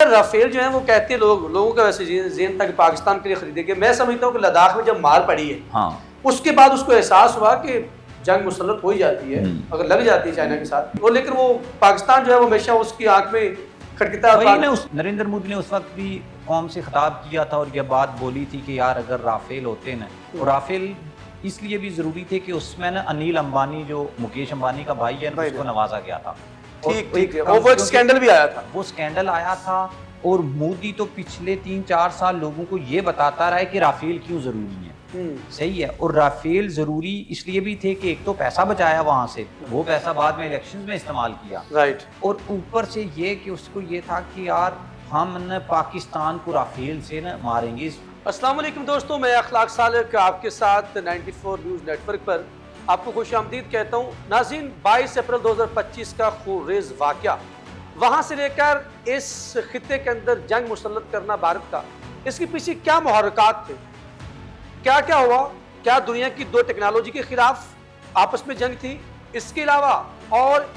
Rafale जो है वो कहते हैं लोगों का वैसे ज़हन था कि पाकिस्तान के लिए खरीदेंगे। मैं समझता हूँ कि लद्दाख में जब मार पड़ी है, हाँ, उसके बाद उसको एहसास हुआ कि जंग मुसल्लत हो ही जाती है अगर लग जाती है चाइना के साथ। वो लेकिन वो पाकिस्तान जो है वो हमेशा उसकी आंख में खटखटा। नरेंद्र मोदी ने उस वक्त भी कौम से खिताब किया था और यह बात बोली थी कि यार अगर राफेल होते ना, और राफेल इसलिए भी जरूरी थे कि उसमें ना अनिल अंबानी जो मुकेश अंबानी का भाई है उसको नवाजा गया था। ठीक है, वो एक स्कैंडल भी आया था, वो स्कैंडल आया था। और मोदी तो पिछले 3-4 साल लोगों को ये बताता रहा है कि राफेल क्यों जरूरी है। सही है। और राफेल जरूरी इसलिए भी थे कि एक तो पैसा बचाया वहां से, वो पैसा बाद में इलेक्शंस में इस्तेमाल किया, राइट। और ऊपर से ये कि उसको ये था कि यार हम न पाकिस्तान को राफेल से न मारेंगे। अस्सलाम वालेकुम दोस्तों, मैं अखलाक सालिक आपके साथ 94 न्यूज़ नेटवर्क पर आपको खुशामदीद कहता हूँ। नाज़रीन, 22 अप्रैल 2025 का खूनरेज़ वाक़या, वहाँ से लेकर इस खित्ते के अंदर जंग मुसल्लत करना भारत का, इसके पीछे क्या मुहर्रिकात थे, क्या क्या हुआ, क्या दुनिया की दो टेक्नोलॉजी के खिलाफ आपस में जंग थी, इसके अलावा और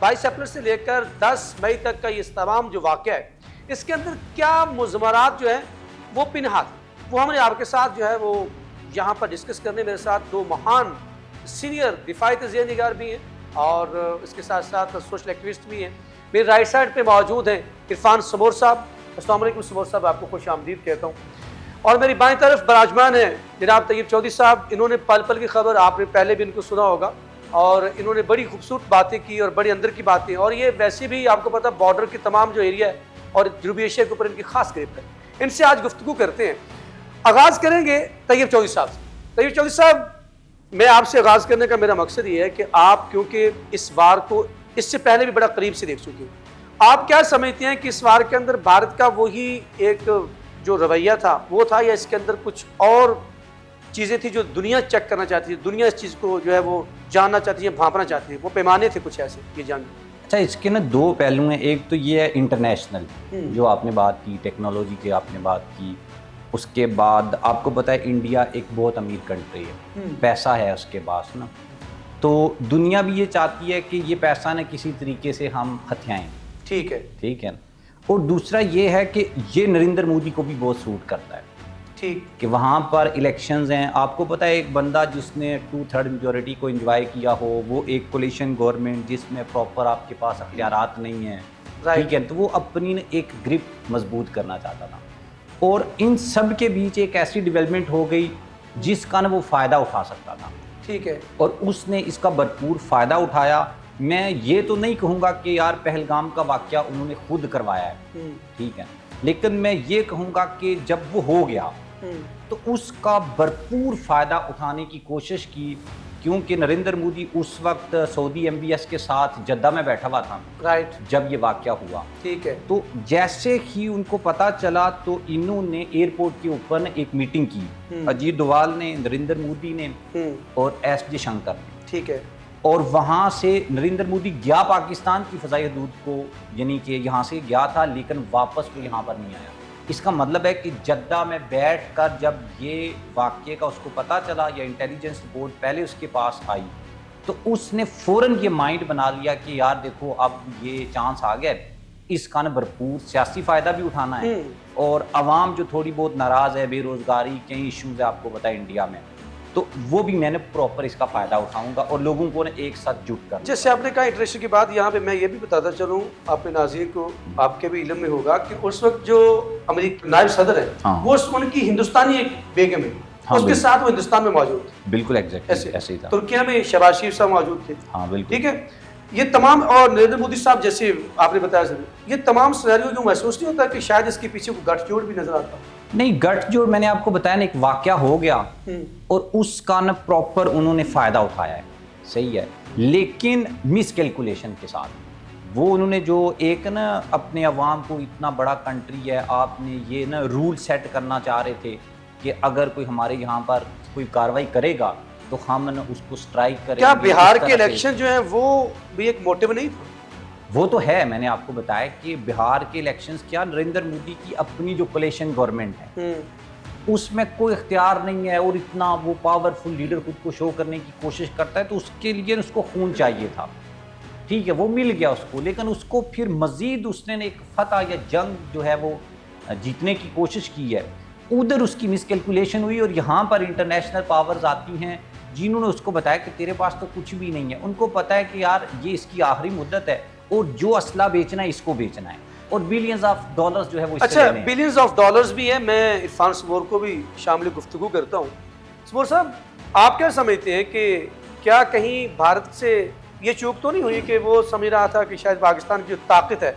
22 अप्रैल से लेकर 10 मई तक का ये तमाम जो वाक़या है, इसके अंदर क्या मुज़मरात जो है वो पिनहा थे, वो हमने आपके साथ जो है वो यहाँ पर डिस्कस करने मेरे साथ दो महान सीनियर दिफाई तज़िया निगार भी हैं और इसके साथ साथ सोशल एक्टिविस्ट भी हैं। मेरे राइट साइड पे मौजूद हैं इरफान समोर साहब। अस्सलाम वालेकुम समोर साहब, आपको खुश आमदीद कहता हूँ। और मेरी बाएं तरफ बराजमान है जनाब तैयब चौधरी साहब। इन्होंने पल पल की खबर आपने पहले भी इनको सुना होगा और इन्होंने बड़ी खूबसूरत बातें की और बड़ी अंदर की बातें, और ये वैसे भी आपको पता बॉर्डर के तमाम जो एरिया है और जनूबी एशिया के ऊपर इनकी खास ग्रिप है। इनसे आज गुफ्तगू करते हैं। आगाज़ करेंगे तैयब चौधरी साहब से। तैयब चौधरी साहब, मैं आपसे आगाज़ करने का मेरा मकसद ये है कि आप क्योंकि इस वार को इससे पहले भी बड़ा करीब से देख चुके हैं, आप क्या समझते हैं कि इस वार के अंदर भारत का वही एक जो रवैया था वो था, या इसके अंदर कुछ और चीज़ें थी जो दुनिया चेक करना चाहती थी, दुनिया इस चीज़ को जो है वो जानना चाहती है, भांपना चाहती है, वो पैमाने थे कुछ ऐसे ये जंग? अच्छा, इसके ना दो पहलू हैं। एक तो ये है इंटरनेशनल, जो आपने बात की, टेक्नोलॉजी की आपने बात की। उसके बाद आपको पता है इंडिया एक बहुत अमीर कंट्री है, पैसा है उसके पास ना, तो दुनिया भी ये चाहती है कि ये पैसा ना किसी तरीके से हम हथियाएं। ठीक है। और दूसरा ये है कि ये नरेंद्र मोदी को भी बहुत सूट करता है, ठीक, कि वहाँ पर इलेक्शंस हैं। आपको पता है एक बंदा जिसने 2/3 मेजॉरिटी को एंजॉय किया हो, वो एक कोलिशन गवर्नमेंट जिसमें प्रॉपर आपके पास अख्तियारात नहीं है, ठीक है, तो वो अपनी एक ग्रिप मजबूत करना चाहता था। और इन सब के बीच एक ऐसी डेवलपमेंट हो गई जिसका ना वो फ़ायदा उठा सकता था, ठीक है, और उसने इसका भरपूर फ़ायदा उठाया। मैं ये तो नहीं कहूँगा कि यार पहलगाम का वाक़या उन्होंने खुद करवाया है, ठीक है, लेकिन मैं ये कहूँगा कि जब वो हो गया तो उसका भरपूर फ़ायदा उठाने की कोशिश की, क्योंकि नरेंद्र मोदी उस वक्त सऊदी MBS के साथ जद्दा में बैठा हुआ था, राइट, जब ये वाक़या हुआ, ठीक है। तो जैसे ही उनको पता चला तो इन्होंने एयरपोर्ट के ऊपर एक मीटिंग की, अजीत डोवाल ने, नरेंद्र मोदी ने और S जयशंकर ने, ठीक है, और वहाँ से नरेंद्र मोदी गया पाकिस्तान की फ़ज़ाई हदूद को, यानी कि यहाँ से गया था लेकिन वापस वो यहाँ पर नहीं आया। इसका मतलब है कि जद्दा में बैठकर जब ये वाक़ये का उसको पता चला या इंटेलिजेंस रिपोर्ट पहले उसके पास आई, तो उसने फ़ौरन ये माइंड बना लिया कि यार देखो अब ये चांस आ गया, इसका न भरपूर सियासी फ़ायदा भी उठाना है, और आवाम जो थोड़ी बहुत नाराज़ है, बेरोज़गारी, कई इश्यूज़ है आपको पता है इंडिया में, तो वो भी मैंने प्रॉपर इसका फ़ायदा उठाऊंगा और लोगों को एक साथ जुट कर। जैसे आपने कहा इंटरेस्ट की बात, यहाँ पे मैं ये भी बताता चलूँ अपने नाज़रीन को, आपके भी इल्म में होगा कि उस वक्त जो अमेरिकी नायब सदर है, हाँ, वो उनकी हिंदुस्तानी एक बेगम है, हाँ, उसके साथ वो हिंदुस्तान में मौजूद थे। बिल्कुल एग्जैक्टली ऐसे ही था। तुर्किया में शहबाज शरीफ साहब मौजूद थे, हाँ बिल्कुल, ठीक है। ये तमाम, और नरेंद्र मोदी साहब जैसे आपने बताया सर, ये तमाम सिनेरियो जो महसूस नहीं होता कि शायद इसके पीछे को गठजोड़ भी नजर आता? नहीं, गठजोड़ मैंने आपको बताया ना, एक वाकया हो गया और उसका न प्रॉपर उन्होंने फ़ायदा उठाया है, सही है, लेकिन मिस कैलकुलेशन के साथ। वो उन्होंने जो एक ना अपने अवाम को, इतना बड़ा कंट्री है, आपने ये ना रूल सेट करना चाह रहे थे कि अगर कोई हमारे यहाँ पर कोई कार्रवाई करेगा तो हम न उसको स्ट्राइक करेंगे। क्या बिहार के इलेक्शन जो है वो भी एक मोटिव नहीं था? वो तो है, मैंने आपको बताया कि बिहार के इलेक्शंस क्या, नरेंद्र मोदी की अपनी जो कोलिशन गवर्नमेंट है उसमें कोई इख्तियार नहीं है, और इतना वो पावरफुल लीडर खुद को शो करने की कोशिश करता है, तो उसके लिए उसको खून चाहिए था, ठीक है, वो मिल गया उसको, लेकिन उसको फिर मजीद उसने एक फतह या जंग जो है वो जीतने की कोशिश की है। उधर उसकी मिसकैलकुलेशन हुई और यहाँ पर इंटरनेशनल पावर्स आती हैं जिन्होंने उसको बताया कि तेरे पास तो कुछ भी नहीं है। उनको पता है कि यार ये इसकी आखिरी मुद्दत है और जो असला बेचना है इसको बेचना है, और बिलियंस ऑफ डॉलर्स जो है वो अच्छा, बिलियंस ऑफ डॉलर्स भी है। मैं इरफान समूर को भी शामिल गुफ्तगू करता हूँ। समूर साहब, आप क्या समझते हैं कि क्या कहीं भारत से ये चूक तो नहीं हुई कि वो समझ रहा था कि शायद पाकिस्तान की जो ताकत है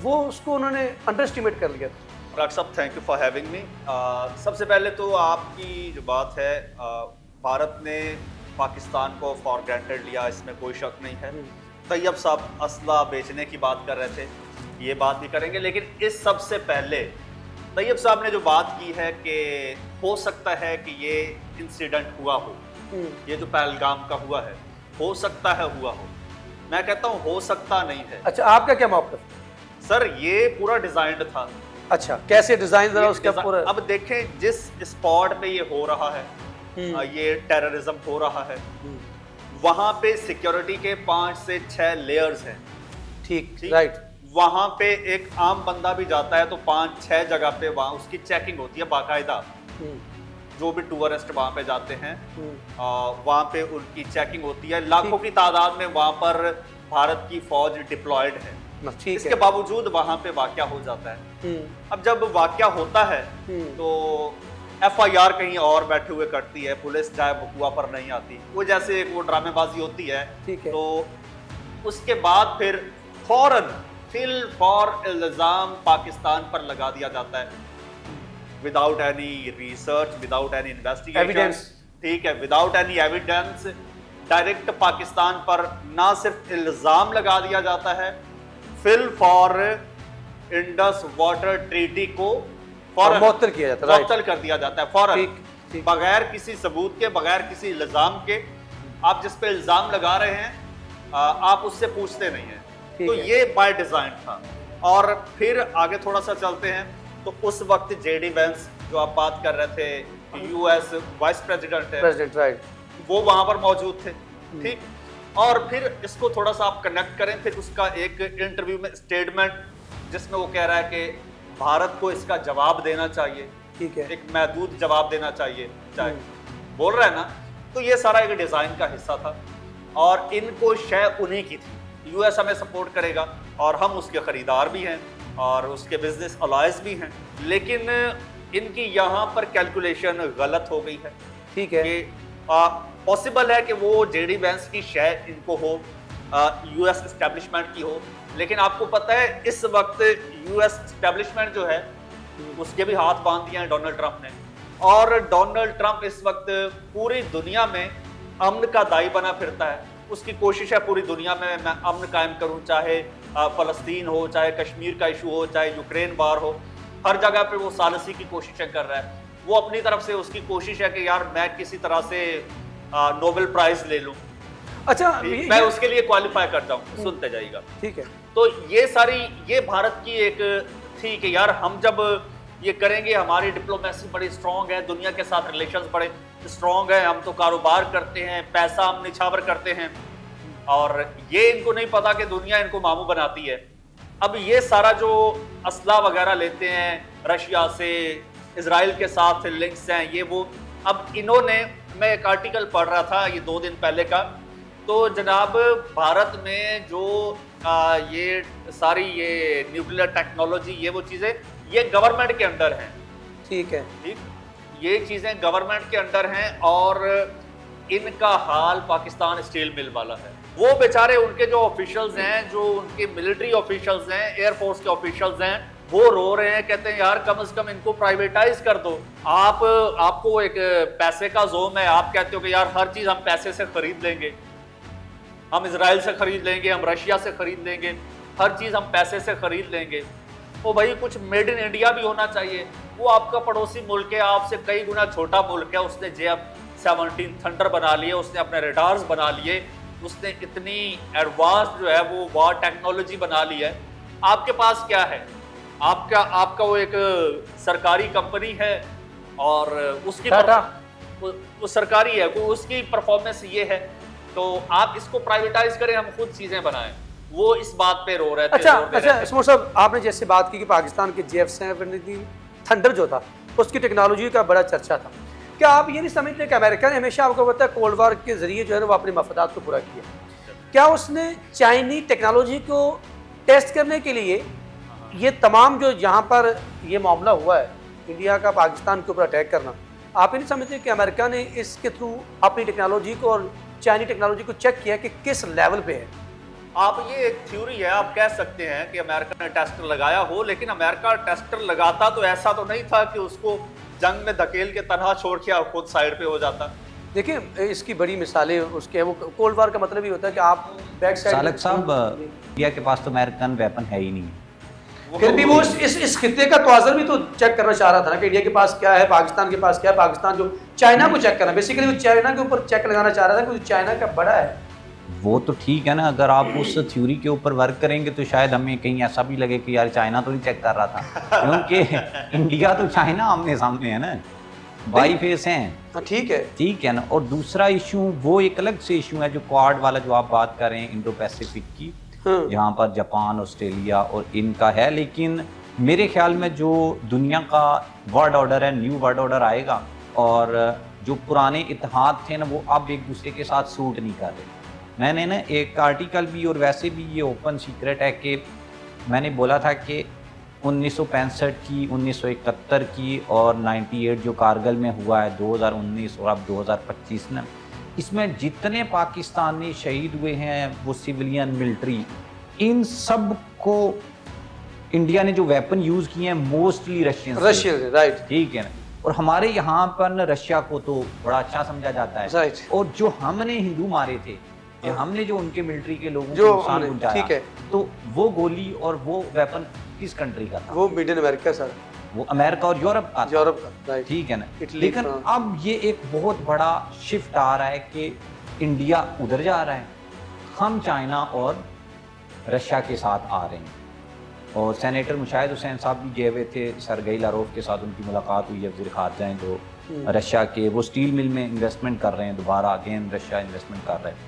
वो उसको उन्होंने अंडर एस्टिमेट कर लिया था? डॉक्टर साहब, thank you for having me. सबसे पहले तो आपकी जो बात है, भारत ने पाकिस्तान को फॉर ग्रांटेड लिया, इसमें कोई शक नहीं है। तैयब साहब असला बेचने की बात कर रहे थे, ये बात भी करेंगे, लेकिन इस सब से पहले तैयब साहब ने जो बात की है कि हो सकता है कि ये इंसिडेंट हुआ हो, ये जो पहलगाम का हुआ है, हो सकता है हुआ हो। मैं कहता हूँ हो सकता नहीं है। अच्छा, आपका क्या मौक़िफ़? सर, ये पूरा डिजाइंड था। अच्छा, कैसे डिजाइन जरा उसका पूरा? अब देखें, जिस स्पॉट पे ये हो रहा है, ये टेररिज्म हो रहा है, वहां पे सिक्योरिटी के 5 से 6 लेयर्स हैं। ठीक, राइट। वहां पे एक आम बंदा भी जाता है तो 5-6 जगह पे वहां उसकी चेकिंग होती है बाकायदा। जो भी टूरिस्ट वहां पे जाते हैं, वहां पे उनकी चेकिंग होती है। लाखों की तादाद में वहां पर भारत की फौज डिप्लॉयड है। इसके बावजूद वहां पे वाकया हो जाता है। अब जब वाकया होता है तो FIR कहीं और बैठे हुए करती है, पुलिस चाहे बकुआ पर नहीं आती, वो जैसे एक वो ड्रामेबाजी होती है। तो उसके बाद फिर फौरन फिल फॉर इल्जाम पाकिस्तान पर लगा दिया जाता है, without any research, without any investigation, ठीक है, without any evidence, direct Pakistan पर ना सिर्फ इल्जाम लगा दिया जाता है, फिल फॉर इंडस वाटर ट्रीटी को मुअत्तल किया जाता है, मुअत्तल कर दिया जाता है फौरन, बगैर किसी सबूत के, बगैर किसी इल्जाम के। आप जिस पे इल्जाम लगा रहे हैं आप उससे पूछते नहीं हैं। तो ये बाय डिजाइन था। और फिर आगे थोड़ा सा चलते हैं तो उस वक्त JD वेंस, जो आप बात कर रहे थे, US वाइस प्रेसिडेंट है, राइट, वो वहां पर मौजूद थे। ठीक, और फिर इसको थोड़ा सा आप कनेक्ट करें, फिर उसका एक इंटरव्यू में स्टेटमेंट जिसमें वो कह रहा है कि भारत को इसका जवाब देना चाहिए, ठीक है, एक महदूद जवाब देना चाहिए, चाहे बोल रहा है ना। तो ये सारा एक डिजाइन का हिस्सा था और इनको शय उन्हीं की थी। US हमें सपोर्ट करेगा और हम उसके खरीदार भी हैं और उसके बिजनेस अलायंस भी हैं, लेकिन इनकी यहाँ पर कैलकुलेशन गलत हो गई है। ठीक है, कि पॉसिबल है कि वो JD वेंस की शय इनको हो, US एस्टेब्लिशमेंट की हो, लेकिन आपको पता है इस वक्त US एस्टेब्लिशमेंट जो है उसके भी हाथ बांध दिए हैं डोनाल्ड ट्रंप ने। और डोनाल्ड ट्रंप इस वक्त पूरी दुनिया में अमन का दाई बना फिरता है। उसकी कोशिश है पूरी दुनिया में मैं अमन कायम करूं, चाहे फलस्तीन हो, चाहे कश्मीर का इशू हो, चाहे यूक्रेन वार हो, हर जगह पे वो सालसी की कोशिशें कर रहा है। वो अपनी तरफ से उसकी कोशिश है कि यार मैं किसी तरह से नोबेल प्राइज ले लूं। अच्छा, मैं उसके लिए क्वालिफाई करता हूं, सुनते जाइएगा। ठीक है, तो ये भारत की एक थी कि यार हम जब ये करेंगे, हमारी डिप्लोमेसी बड़ी स्ट्रांग है, दुनिया के साथ रिलेशंस बड़े स्ट्रांग है, हम तो कारोबार करते हैं, पैसा हम निछावर करते हैं, और ये इनको नहीं पता कि दुनिया इनको मामू बनाती है। अब ये सारा जो असला वगैरह लेते हैं रशिया से, इजराइल के साथ लिंक्स हैं, ये वो, अब इन्होंने, मैं एक आर्टिकल पढ़ रहा था ये 2 दिन पहले का, तो जनाब भारत में जो ये सारी ये न्यूक्लियर टेक्नोलॉजी, ये वो चीज़ें, ये गवर्नमेंट के अंडर हैं। ठीक है, ठीक, ये चीज़ें गवर्नमेंट के अंडर हैं और इनका हाल पाकिस्तान स्टील मिल वाला है। वो बेचारे, उनके जो ऑफिशियल्स हैं, जो उनके मिलिट्री ऑफिशियल्स हैं, एयरफोर्स के ऑफिशियल्स हैं, वो रो रहे हैं, कहते हैं यार कम से कम इनको प्राइवेटाइज कर दो। आपको एक पैसे का जोम है, आप कहते हो कि यार हर चीज़ हम पैसे से खरीद लेंगे, हम इजराइल से खरीद लेंगे, हम रशिया से खरीद लेंगे, हर चीज़ हम पैसे से खरीद लेंगे। तो भाई कुछ मेड इन इंडिया भी होना चाहिए। वो आपका पड़ोसी मुल्क है, आपसे कई गुना छोटा मुल्क है, उसने JF-17 थंडर बना लिए, उसने अपने रडार्स बना लिए, उसने इतनी एडवांस जो है वो वार टेक्नोलॉजी बना ली है। आपके पास क्या है? आपका वो एक सरकारी कंपनी है और उसकी वो सरकारी है, उसकी परफॉर्मेंस ये है, तो आप इसको प्राइवेटाइज करें, हम खुद चीज़ें बनाएं। वो इस बात पे रो रहे थे, अच्छा जोर दे रहे अच्छा थे। इसमोर साहब, आपने जैसे बात की कि पाकिस्तान के F-17 थंडर जो था उसकी टेक्नोलॉजी का बड़ा चर्चा था, क्या आप ये नहीं समझते कि अमेरिका ने हमेशा, आपको पता है, कोल्ड वार के जरिए जो है ना वो अपने मफादात को पूरा किया, क्या उसने चाइनी टेक्नोलॉजी को टेस्ट करने के लिए ये तमाम जो यहाँ पर ये मामला हुआ है, इंडिया का पाकिस्तान के ऊपर अटैक करना, आप ये नहीं समझते कि अमेरिका ने इसके थ्रू अपनी टेक्नोलॉजी को और चाइनी टेक्नोलॉजी को चेक किया कि किस लेवल पे है? आप ये एक थ्योरी है, आप कह सकते हैं कि अमेरिका ने टेस्टर लगाया हो, लेकिन अमेरिका टेस्टर लगाता तो ऐसा तो नहीं था कि उसको जंग में धकेल के तनहा छोड़ के आप खुद साइड पे हो जाता। देखिए इसकी बड़ी मिसालें उसके, वो कोल्ड वार का मतलब ये होता है कि आप बैक साइड, सालक साहब, इंडिया के पास तो अमेरिकन वेपन है ही नहीं। फिर भी वो इस खित्ते का तवाज़ुन भी तो चेक करना चाह रहा था ना कि इंडिया के पास क्या है, पाकिस्तान के पास क्या है, पाकिस्तान जो चाइना को चेक करना, बेसिकली वो चाइना के ऊपर चेक लगाना चाह रहा था क्योंकि चाइना का बड़ा है। वो तो ठीक है ना, अगर आप उस थ्योरी के ऊपर वर्क करेंगे तो शायद हमें कहीं ऐसा भी लगे कि यार चाइना तो नहीं चेक कर रहा था, क्योंकि इंडिया तो चाइना आमने सामने है ना, बाई फेस हैं। ठीक है ना। और दूसरा इशू, वो एक अलग से इशू है जो क्वाड वाला जो आप बात कर रहे हैं, इंडो पैसिफिक की, यहाँ पर जापान, ऑस्ट्रेलिया और इनका है, लेकिन मेरे ख्याल में जो दुनिया का वर्ल्ड ऑर्डर है, न्यू वर्ल्ड ऑर्डर आएगा, और जो पुराने इत्तेहाद थे ना वो अब एक दूसरे के साथ सूट नहीं कर रहे। मैंने ना एक आर्टिकल भी, और वैसे भी ये ओपन सीक्रेट है कि मैंने बोला था कि 1965 की, 1971 की और 98 जो कारगिल में हुआ है, 2019 और अब 2025 ना, इसमें जितने पाकिस्तानी शहीद हुए हैं, वो सिविलियन, मिलिट्री, इन सब को इंडिया ने जो वेपन यूज़ किए हैं मोस्टली रशियन, राइट, ठीक है ना। और हमारे यहाँ पर न रशिया को तो बड़ा अच्छा समझा जाता है, राइट। और जो हमने हिंदू मारे थे, ये हमने जो उनके मिलिट्री के लोगों जो को नुकसान पहुंचाया, ठीक है, तो वो गोली और वो वेपन किस कंट्री का था? वो मिड इन अमेरिका सर, वो अमेरिका और यूरोप का था। यूरोप का, राइट, ठीक है ना। इटली, लेकिन फ्रांस। अब ये एक बहुत बड़ा शिफ्ट आ रहा है कि इंडिया उधर जा रहा है, हम चाइना और रशिया के साथ आ रहे हैं। और सेनेटर मुशाहिद हुसैन साहब भी गए हुए थे, सरगई लारोफ के साथ उनकी मुलाकात हुई है, वज़ीर ख़ारजा हैं जो रशिया के, वो स्टील मिल में इन्वेस्टमेंट कर रहे हैं, दोबारा अगेन रशिया इन्वेस्टमेंट कर रहे हैं।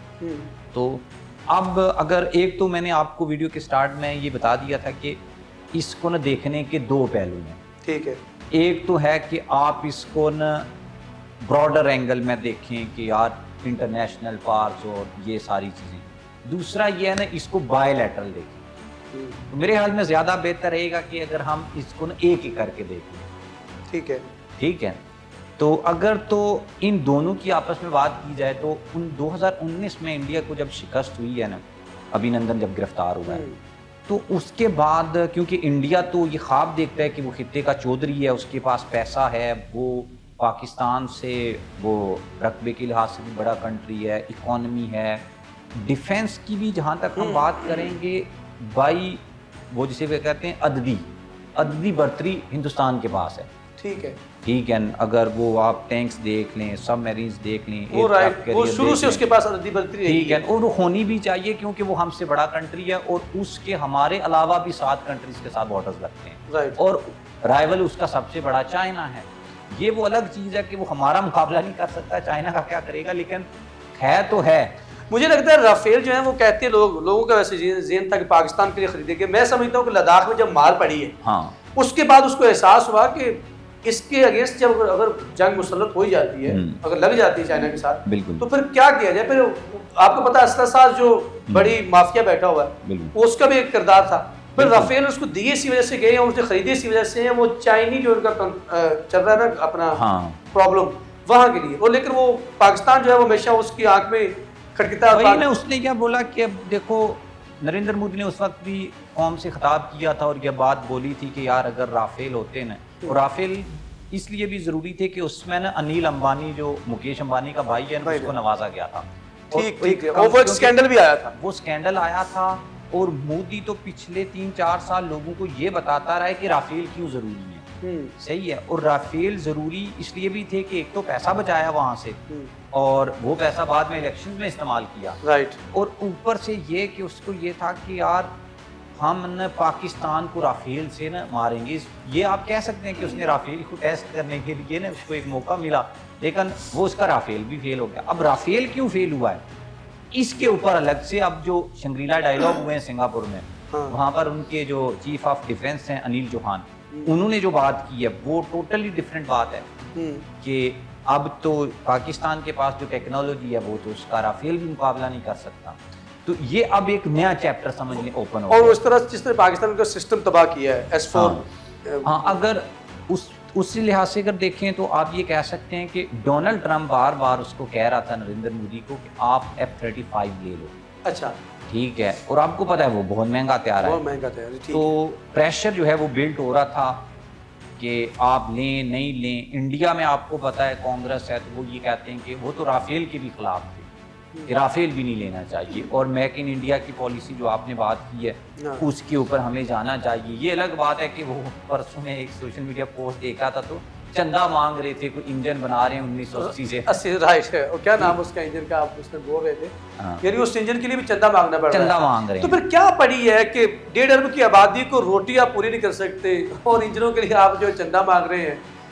तो अब अगर एक तो मैंने आपको वीडियो के स्टार्ट में ये बता दिया था कि इसको न देखने के दो पहलू हैं, ठीक है। एक तो है कि आप इसको न ब्रॉडर एंगल में देखें कि यार इंटरनेशनल पार्स और ये सारी चीज़ें, दूसरा ये है ना इसको बायलैटरल देखें। तो मेरे ख्याल में ज़्यादा बेहतर रहेगा कि अगर हम इसको न एक ही करके देखें, ठीक है। तो अगर तो इन दोनों की आपस में बात की जाए तो 2019 में इंडिया को जब शिकस्त हुई है ना, अभिनंदन जब गिरफ्तार हुआ है, तो उसके बाद क्योंकि इंडिया तो ये ख्वाब देखता है कि वो खित्ते का चौधरी है, उसके पास पैसा है, वो पाकिस्तान से वो रकबे के लिहाज से भी बड़ा कंट्री है, इकॉनमी है, डिफेंस की भी जहाँ तक हम बात करेंगे बाई वो जिसे वे कहते हैं अददी बर्तरी हिंदुस्तान के पास है, ठीक है। अगर वो आप टैंक्स देख लें, सबमरीन्स देख लें, वो राइट, वो शुरू से उसके पास अददी बर्तरी है, ठीक है। और वो होनी भी चाहिए क्योंकि वो हमसे बड़ा कंट्री है, और उसके हमारे अलावा भी 7 कंट्रीज के साथ बॉर्डर्स लगते हैं, राइट। और राइवल उसका सबसे बड़ा चाइना है। ये वो अलग चीज़ है कि वो हमारा मुकाबला नहीं कर सकता, चाइना का क्या करेगा, लेकिन है तो है। मुझे लगता है राफेल जो है वो कहते हैं लोगों का वैसे ज़हन था कि पाकिस्तान के लिए खरीदेंगे। मैं समझता हूँ कि लद्दाख में जब मार पड़ी है, हाँ, उसके बाद उसको एहसास हुआ कि इसके अगेंस्ट जब अगर जंग मुसल्लत हो जाती है, अगर लग जाती है चाइना के साथ, बिल्कुल, तो फिर क्या किया जाए। फिर आपको पता है असद साथ जो बड़ी माफिया बैठा हुआ है, उसका भी एक किरदार था। फिर राफेल उसको दिए इसी वजह से गए हैं, उसने खरीदे इसी वजह से है, वो चाइनी जो उनका चल रहा है ना अपना प्रॉब्लम वहाँ के लिए, और लेकिन वो पाकिस्तान जो है वो हमेशा उसकी आंख में खटखटा। वही ना, उसने क्या बोला कि अब देखो, नरेंद्र मोदी ने उस वक्त भी कौम से खिताब किया था और यह बात बोली थी कि यार अगर राफेल होते ना, और राफेल इसलिए भी ज़रूरी थे कि उसमें ना अनिल अंबानी जो मुकेश अंबानी का भाई है उसको नवाजा गया था, ठीक है, वो एक स्कैंडल भी आया था, वो स्कैंडल आया था। और मोदी तो पिछले 3-4 साल लोगों को ये बताता रहा है कि राफेल क्यों ज़रूरी है, सही है। और राफेल ज़रूरी इसलिए भी थे कि एक तो पैसा बचाया वहाँ से, और वो पैसा बाद में इलेक्शन में इस्तेमाल किया, राइट। और ऊपर से ये कि उसको ये था कि यार हम न पाकिस्तान को राफेल से न मारेंगे। ये आप कह सकते हैं कि उसने राफेल को टेस्ट करने के लिए न उसको एक मौका मिला, लेकिन वो उसका राफेल भी फेल हो गया। अब राफेल क्यों फेल हुआ है, इसके ऊपर अलग से अब जो शंग्रीला डायलॉग हुए हैं सिंगापुर में, हाँ। वहां पर उनके जो चीफ ऑफ डिफेंस हैं अनिल चौहान, उन्होंने जो बात की है वो टोटली डिफरेंट बात है कि अब तो पाकिस्तान के पास जो टेक्नोलॉजी है वो तो उसका राफेल भी मुकाबला नहीं कर सकता। तो ये अब एक नया चैप्टर समझ लें ओपन हो और गया। उस तरह जिस तरह पाकिस्तान का सिस्टम तबाह किया है S4 हाँ, अगर उस लिहाज से अगर देखें तो आप ये कह सकते हैं कि डोनाल्ड ट्रंप बार बार उसको कह रहा था नरेंद्र मोदी को कि आप F-35 ले लो, अच्छा, ठीक है, और आपको पता है वो बहुत महंगा तैयार बहुत है, महंगा था यार, ठीक तो है। प्रेशर जो है वो बिल्ड हो रहा था कि आप लें नहीं लें। इंडिया में आपको पता है कांग्रेस है तो वो ये कहते हैं कि वो तो राफेल के भी खिलाफ थे कि राफेल भी नहीं लेना चाहिए, और मेक इन इंडिया की पॉलिसी जो आपने बात की है हाँ। उसके ऊपर हमें जाना चाहिए। ये अलग बात है कि वो परसों में एक सोशल मीडिया पोस्ट देखा था तो चंदा मांग रहे थे, कोई इंजन बना रहे हैं 1980 से। 80 राइट है, और क्या नाम उसका इंजन का आप उसमें बोल रहे थे, हाँ। यानी उस इंजन के लिए भी चंदा मांगना पड़ रहा है। चंदा मांग रहे तो हैं। फिर क्या पड़ी है कि 1.5 अरब की आबादी को रोटियां पूरी नहीं कर सकते और इंजनों के लिए आप जो चंदा मांग रहे हैं,